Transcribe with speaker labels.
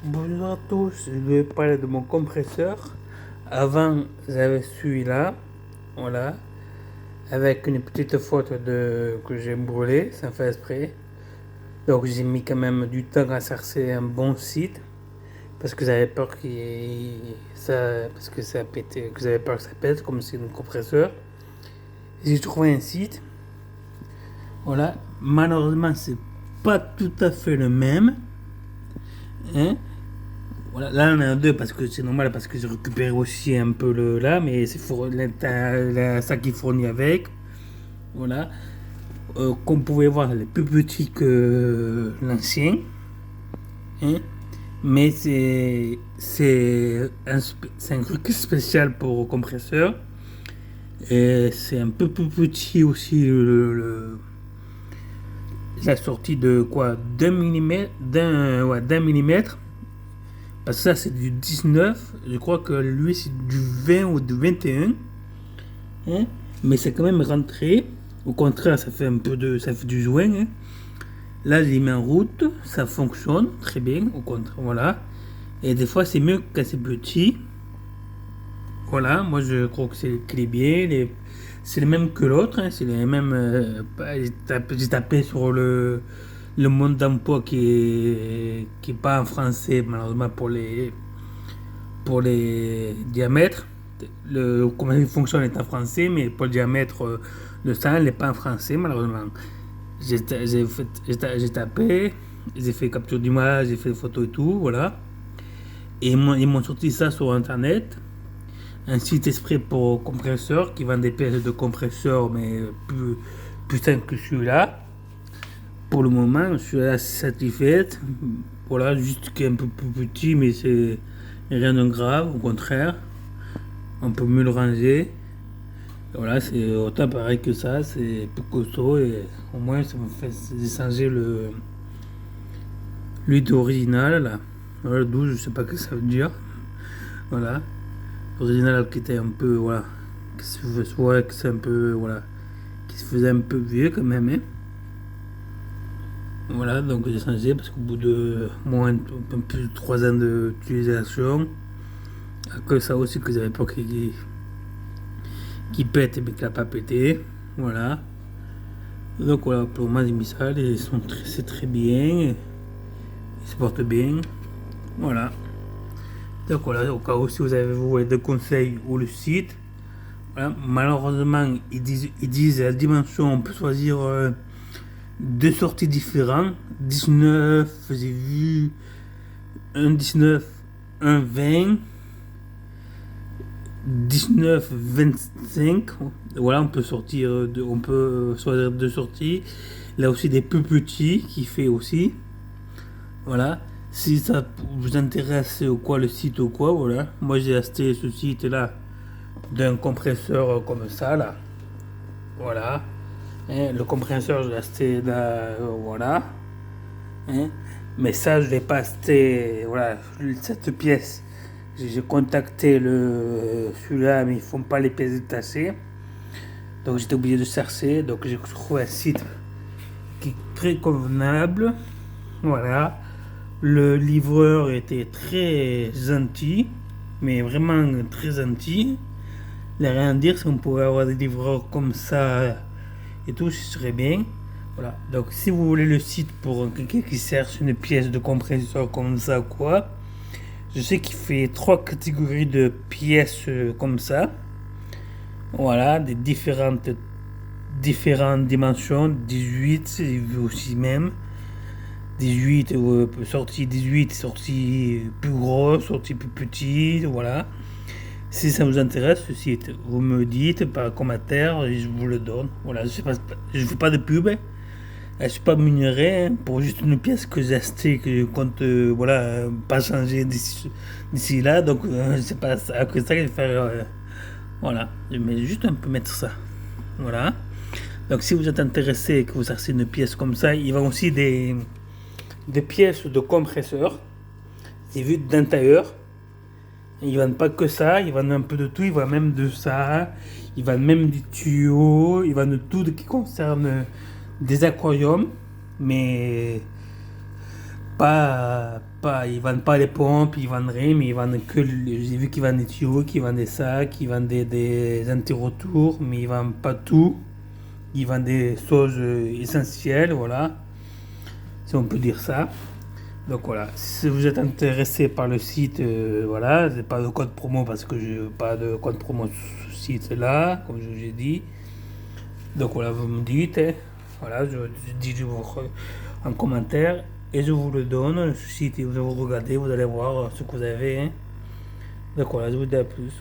Speaker 1: Bonjour à tous, je vais parler de mon compresseur. Avant, j'avais celui-là, voilà, avec une petite faute que j'ai brûlé, sans faire exprès. Donc j'ai mis quand même du temps à chercher un bon site, parce que j'avais peur parce que ça pétait, que j'avais peur que ça pète, comme c'est un compresseur. J'ai trouvé un site, voilà. Malheureusement, c'est pas tout à fait le même, hein. Voilà, là on a deux parce que c'est normal parce que j'ai récupéré aussi un peu le là, mais c'est ça qui fournit avec. Voilà. Comme vous pouvez voir, elle est plus petit que l'ancien, hein. Mais c'est un truc spécial pour compresseur. Et c'est un peu plus petit aussi la sortie de quoi, d'un millimètre, d'un millimètre. Parce que ça, c'est du 19. Je crois que lui, c'est du 20 ou du 21. Hein? Mais c'est quand même rentré. Au contraire, ça fait du joint. Hein? Là, je l'ai mis en route. Ça fonctionne très bien. Au contraire, voilà. Et des fois, c'est mieux quand c'est petit. Voilà, moi, je crois que qu'il est bien. C'est le même que l'autre. Hein? C'est les mêmes. J'ai tapé sur le mode d'emploi qui est pas en français, malheureusement, pour les diamètres. Comment il fonctionne est en français, mais pour le diamètre, le sang n'est pas en français, malheureusement. J'ai tapé, j'ai fait capture d'image, j'ai fait des photos et tout, voilà. Et ils m'ont sorti ça sur internet. Un site exprès pour compresseurs qui vend des pièces de compresseurs, mais plus simple que celui-là. Pour le moment, je suis assez satisfait. Voilà, juste qu'il est un peu plus petit, mais c'est rien de grave, au contraire. On peut mieux le ranger. Voilà, c'est autant pareil que ça, c'est plus costaud et au moins ça me fait changer l'huile originale là. Voilà, le 12, je sais pas ce que ça veut dire. Voilà. L'original qui était un peu, voilà, qui se faisait, que c'est un peu, voilà, qui se faisait un peu vieux quand même, hein. Voilà, donc j'ai changé parce qu'au bout de moins, un peu plus de 3 ans d'utilisation, à que ça aussi que j'avais peur qui pète mais qui n'a pas pété. Voilà. Donc voilà, pour le moment j'ai mis ça, c'est très bien, ils se portent bien. Voilà. Donc voilà, au cas où si vous avez des conseils ou le site. Voilà. Malheureusement, ils disent la dimension, on peut choisir deux sorties différentes. 19, j'ai vu un 19, un 20. 19, 25. Voilà, on peut choisir deux sorties. Là aussi des plus petits qui fait aussi. Voilà. Si ça vous intéresse ou quoi le site ou quoi, voilà. Moi j'ai acheté ce site là d'un compresseur comme ça là. Voilà. Hein, le compresseur j'ai acheté là, voilà. Hein. Mais ça je l'ai pas acheté, voilà, cette pièce. J'ai contacté celui-là, mais ils font pas les pièces détachées. Donc j'étais obligé de chercher. Donc j'ai trouvé un site qui est très convenable. Voilà. Le livreur était très gentil, mais vraiment très gentil. Il n'y a rien à dire, si on pouvait avoir des livreurs comme ça et tout, ce serait bien. Voilà. Donc si vous voulez le site pour quelqu'un qui cherche une pièce de compresseur comme ça, quoi, je sais qu'il fait trois catégories de pièces comme ça. Voilà, des différentes dimensions. 18, j'ai vu aussi même. 18, sortie 18, sortie plus grosse, sortie plus petite, voilà. Si ça vous intéresse, ce site, vous me dites par commentaire et je vous le donne. Voilà, je fais pas de pub, hein. Je suis pas minerai, hein, pour juste une pièce que j'ai achetée, que je compte voilà, pas changer d'ici là. Donc, c'est pas ça que ça que je vais faire. Voilà, mais juste un peu mettre ça. Voilà. Donc, si vous êtes intéressé et que vous achetez une pièce comme ça, il y a aussi des pièces de compresseur. J'ai vu d'intérieur. Ils vendent pas que ça, ils vendent un peu de tout, ils vendent même de ça, ils vendent même des tuyaux, ils vendent tout qui concerne des aquariums, mais pas pas, ils vendent pas les pompes, ils vendent rien, mais ils vendent que, j'ai vu qu'ils vendent des tuyaux, qu'ils vendent des sacs, ils vendent des anti-retours, mais ils vendent pas tout. Ils vendent des choses essentielles, voilà, si on peut dire ça. Donc voilà, si vous êtes intéressé par le site, voilà, j'ai pas de code promo parce que je n'ai pas de code promo sur ce site là, comme je vous ai dit. Donc voilà, vous me dites, hein. Voilà, je dis en commentaire et je vous le donne. Ce site, vous regardez, vous allez voir ce que vous avez, hein. Donc voilà, je vous dis à plus.